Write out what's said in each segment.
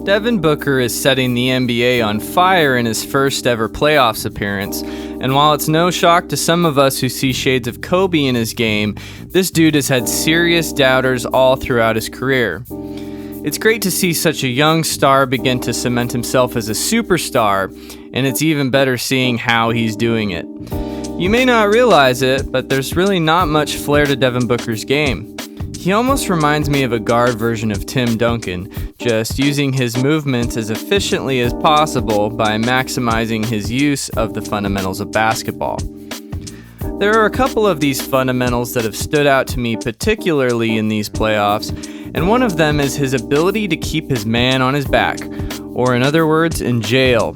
Devin Booker is setting the NBA on fire in his first ever playoffs appearance, and while it's no shock to some of us who see shades of Kobe in his game, this dude has had serious doubters all throughout his career. It's great to see such a young star begin to cement himself as a superstar, and it's even better seeing how he's doing it. You may not realize it, but there's really not much flair to Devin Booker's game. He almost reminds me of a guard version of Tim Duncan, just using his movements as efficiently as possible by maximizing his use of the fundamentals of basketball. There are a couple of these fundamentals that have stood out to me particularly in these playoffs, and one of them is his ability to keep his man on his back, or in other words, in jail.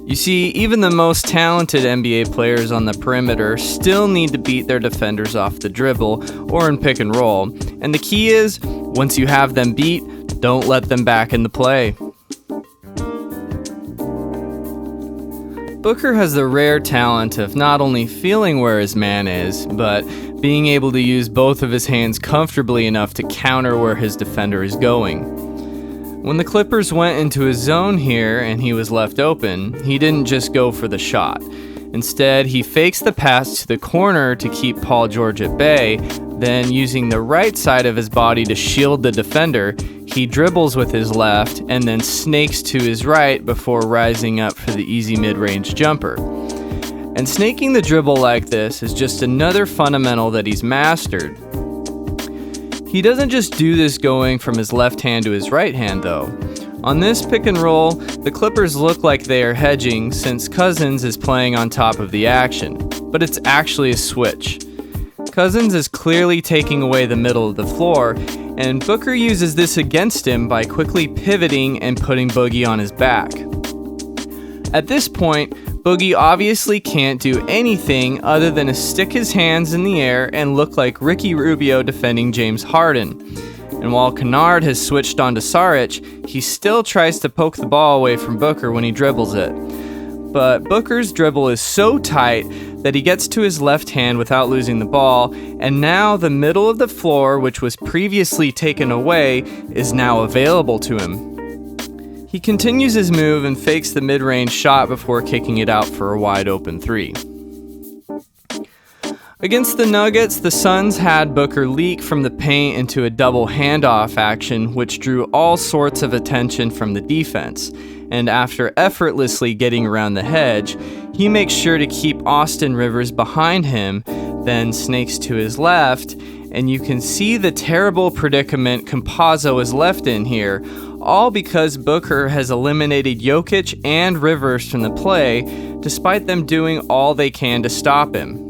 You see, even the most talented NBA players on the perimeter still need to beat their defenders off the dribble or in pick and roll, and the key is, once you have them beat, don't let them back into play. Booker has the rare talent of not only feeling where his man is, but being able to use both of his hands comfortably enough to counter where his defender is going. When the Clippers went into his zone here and he was left open, he didn't just go for the shot. Instead, he fakes the pass to the corner to keep Paul George at bay, then using the right side of his body to shield the defender, he dribbles with his left and then snakes to his right before rising up for the easy mid-range jumper. And snaking the dribble like this is just another fundamental that he's mastered. He doesn't just do this going from his left hand to his right hand though. On this pick and roll, the Clippers look like they are hedging since Cousins is playing on top of the action, but it's actually a switch. Cousins is clearly taking away the middle of the floor, and Booker uses this against him by quickly pivoting and putting Boogie on his back. At this point, Boogie obviously can't do anything other than to stick his hands in the air and look like Ricky Rubio defending James Harden. And while Kennard has switched on to Saric, he still tries to poke the ball away from Booker when he dribbles it. But Booker's dribble is so tight that he gets to his left hand without losing the ball, and now the middle of the floor, which was previously taken away, is now available to him. He continues his move and fakes the mid-range shot before kicking it out for a wide-open three. Against the Nuggets, the Suns had Booker leak from the paint into a double handoff action, which drew all sorts of attention from the defense. And after effortlessly getting around the hedge, he makes sure to keep Austin Rivers behind him, then snakes to his left, and you can see the terrible predicament Campazzo is left in here, all because Booker has eliminated Jokic and Rivers from the play, despite them doing all they can to stop him.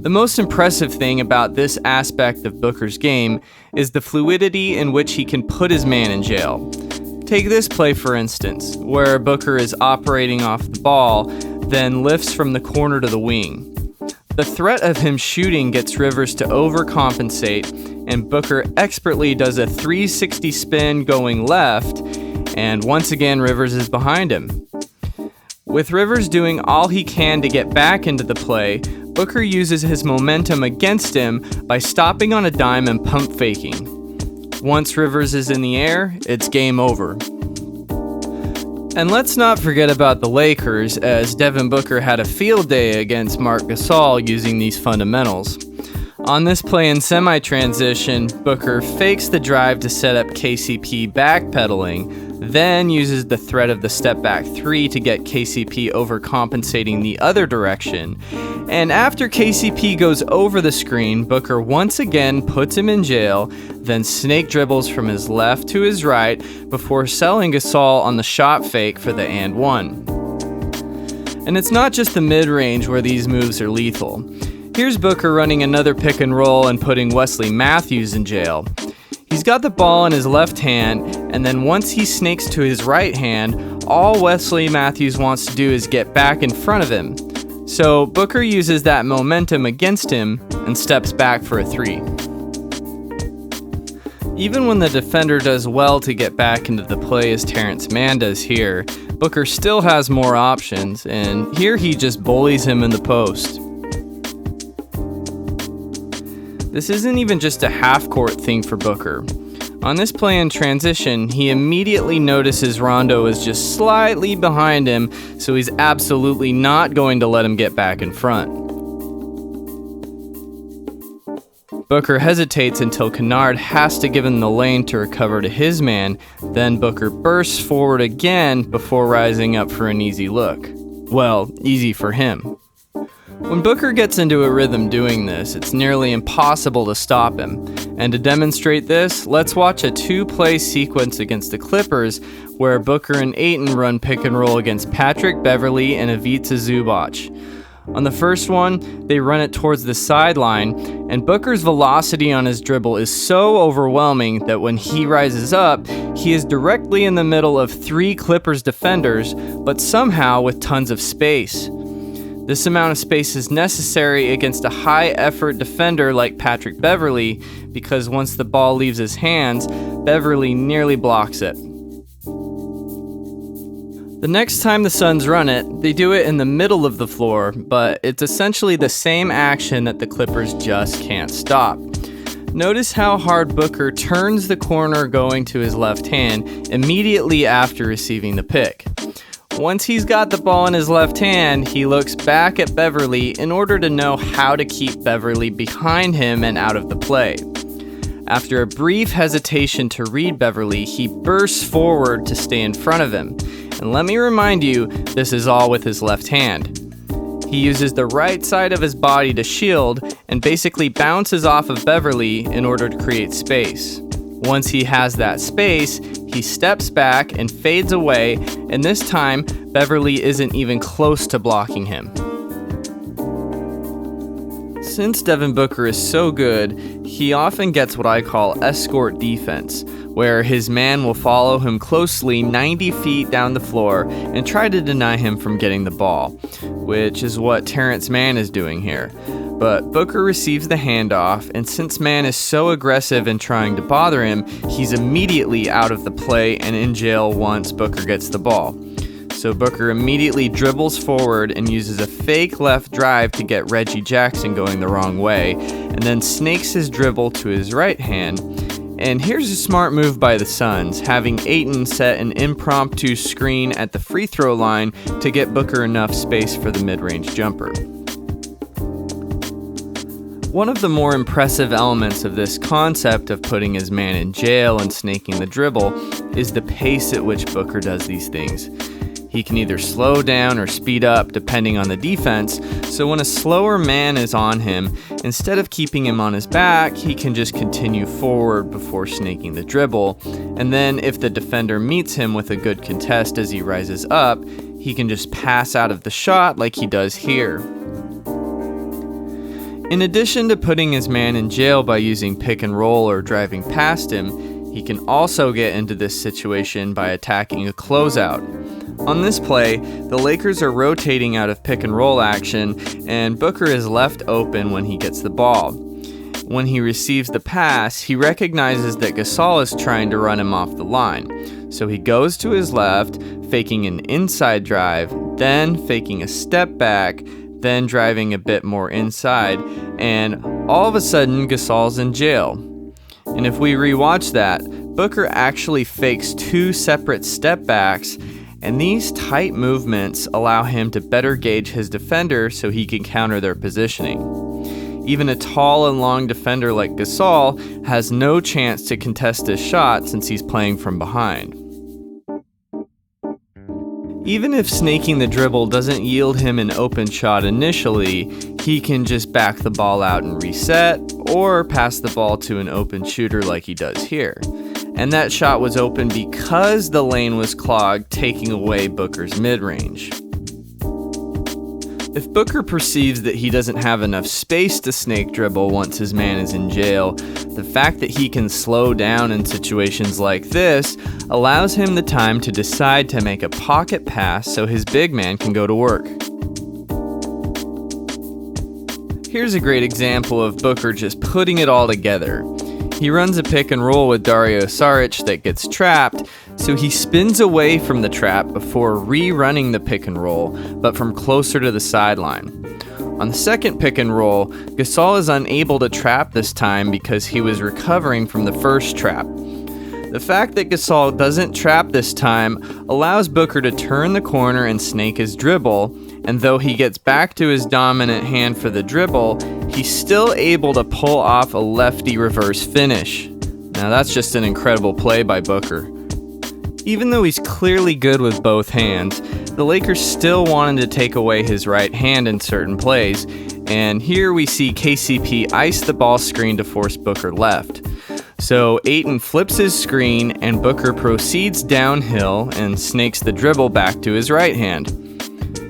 The most impressive thing about this aspect of Booker's game is the fluidity in which he can put his man in jail. Take this play for instance, where Booker is operating off the ball, then lifts from the corner to the wing. The threat of him shooting gets Rivers to overcompensate, and Booker expertly does a 360 spin going left, and once again Rivers is behind him. With Rivers doing all he can to get back into the play, Booker uses his momentum against him by stopping on a dime and pump faking. Once Rivers is in the air, it's game over. And let's not forget about the Lakers, as Devin Booker had a field day against Marc Gasol using these fundamentals. On this play in semi-transition, Booker fakes the drive to set up KCP backpedaling, then uses the threat of the step-back three to get KCP overcompensating the other direction. And after KCP goes over the screen, Booker once again puts him in jail, then snake dribbles from his left to his right before selling Gasol on the shot fake for the and one. And it's not just the mid-range where these moves are lethal. Here's Booker running another pick and roll and putting Wesley Matthews in jail. He's got the ball in his left hand, and then once he snakes to his right hand, all Wesley Matthews wants to do is get back in front of him. So Booker uses that momentum against him and steps back for a three. Even when the defender does well to get back into the play as Terrence Mann does here, Booker still has more options, and here he just bullies him in the post. This isn't even just a half-court thing for Booker. On this play in transition, he immediately notices Rondo is just slightly behind him, so he's absolutely not going to let him get back in front. Booker hesitates until Kennard has to give him the lane to recover to his man, then Booker bursts forward again before rising up for an easy look. Well, easy for him. When Booker gets into a rhythm doing this, it's nearly impossible to stop him. And to demonstrate this, let's watch a two-play sequence against the Clippers where Booker and Ayton run pick and roll against Patrick Beverley and Ivica Zubac. On the first one, they run it towards the sideline, and Booker's velocity on his dribble is so overwhelming that when he rises up, he is directly in the middle of three Clippers defenders, but somehow with tons of space. This amount of space is necessary against a high-effort defender like Patrick Beverley, because once the ball leaves his hands, Beverley nearly blocks it. The next time the Suns run it, they do it in the middle of the floor, but it's essentially the same action that the Clippers just can't stop. Notice how hard Booker turns the corner going to his left hand immediately after receiving the pick. Once he's got the ball in his left hand, he looks back at Beverley in order to know how to keep Beverley behind him and out of the play. After a brief hesitation to read Beverley, he bursts forward to stay in front of him. And let me remind you, this is all with his left hand. He uses the right side of his body to shield and basically bounces off of Beverley in order to create space. Once he has that space, he steps back and fades away, and this time, Beverley isn't even close to blocking him. Since Devin Booker is so good, he often gets what I call escort defense, where his man will follow him closely 90 feet down the floor and try to deny him from getting the ball, which is what Terrence Mann is doing here. But Booker receives the handoff, and since Mann is so aggressive in trying to bother him, he's immediately out of the play and in jail once Booker gets the ball. So Booker immediately dribbles forward and uses a fake left drive to get Reggie Jackson going the wrong way, and then snakes his dribble to his right hand. And here's a smart move by the Suns, having Ayton set an impromptu screen at the free throw line to get Booker enough space for the mid-range jumper. One of the more impressive elements of this concept of putting his man in jail and snaking the dribble is the pace at which Booker does these things. He can either slow down or speed up depending on the defense, so when a slower man is on him, instead of keeping him on his back, he can just continue forward before snaking the dribble, and then if the defender meets him with a good contest as he rises up, he can just pass out of the shot like he does here. In addition to putting his man in jail by using pick and roll or driving past him, he can also get into this situation by attacking a closeout. On this play, the Lakers are rotating out of pick and roll action, and Booker is left open when he gets the ball. When he receives the pass, he recognizes that Gasol is trying to run him off the line. So he goes to his left, faking an inside drive, then faking a step back, then driving a bit more inside, and all of a sudden Gasol's in jail. And if we rewatch that, Booker actually fakes two separate step backs, and these tight movements allow him to better gauge his defender so he can counter their positioning. Even a tall and long defender like Gasol has no chance to contest his shot since he's playing from behind. Even if snaking the dribble doesn't yield him an open shot initially, he can just back the ball out and reset, or pass the ball to an open shooter like he does here. And that shot was open because the lane was clogged, taking away Booker's mid-range. If Booker perceives that he doesn't have enough space to snake dribble once his man is in jail, the fact that he can slow down in situations like this allows him the time to decide to make a pocket pass so his big man can go to work. Here's a great example of Booker just putting it all together. He runs a pick and roll with Dario Saric that gets trapped, so he spins away from the trap before rerunning the pick and roll, but from closer to the sideline. On the second pick and roll, Gasol is unable to trap this time because he was recovering from the first trap. The fact that Gasol doesn't trap this time allows Booker to turn the corner and snake his dribble, and though he gets back to his dominant hand for the dribble, he's still able to pull off a lefty reverse finish. Now that's just an incredible play by Booker. Even though he's clearly good with both hands, the Lakers still wanted to take away his right hand in certain plays, and here we see KCP ice the ball screen to force Booker left. So Ayton flips his screen and Booker proceeds downhill and snakes the dribble back to his right hand.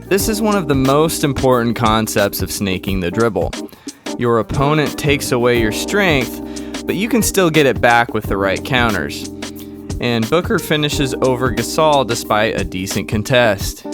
This is one of the most important concepts of snaking the dribble. Your opponent takes away your strength, but you can still get it back with the right counters. And Booker finishes over Gasol despite a decent contest.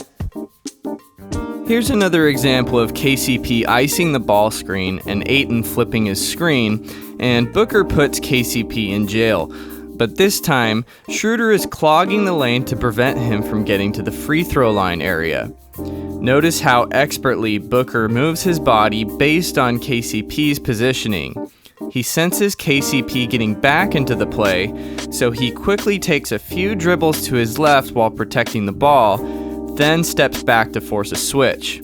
Here's another example of KCP icing the ball screen and Ayton flipping his screen, and Booker puts KCP in jail. But this time, Schroeder is clogging the lane to prevent him from getting to the free throw line area. Notice how expertly Booker moves his body based on KCP's positioning. He senses KCP getting back into the play, so he quickly takes a few dribbles to his left while protecting the ball, then steps back to force a switch.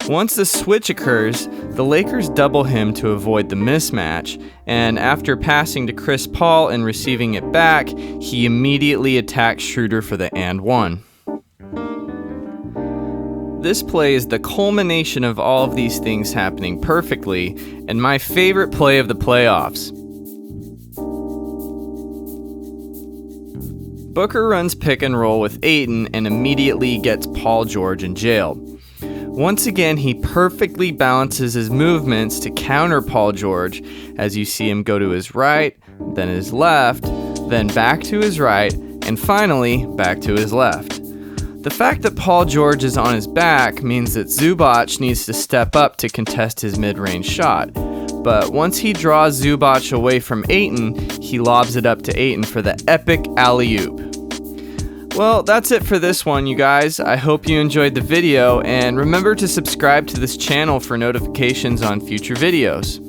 Once the switch occurs, the Lakers double him to avoid the mismatch, and after passing to Chris Paul and receiving it back, he immediately attacks Schroeder for the and one. This play is the culmination of all of these things happening perfectly, and my favorite play of the playoffs. Booker runs pick and roll with Ayton and immediately gets Paul George in jail. Once again, he perfectly balances his movements to counter Paul George as you see him go to his right, then his left, then back to his right, and finally back to his left. The fact that Paul George is on his back means that Zubac needs to step up to contest his mid-range shot. But once he draws Zubac away from Ayton, he lobs it up to Ayton for the epic alley-oop. Well, that's it for this one, you guys. I hope you enjoyed the video, and remember to subscribe to this channel for notifications on future videos.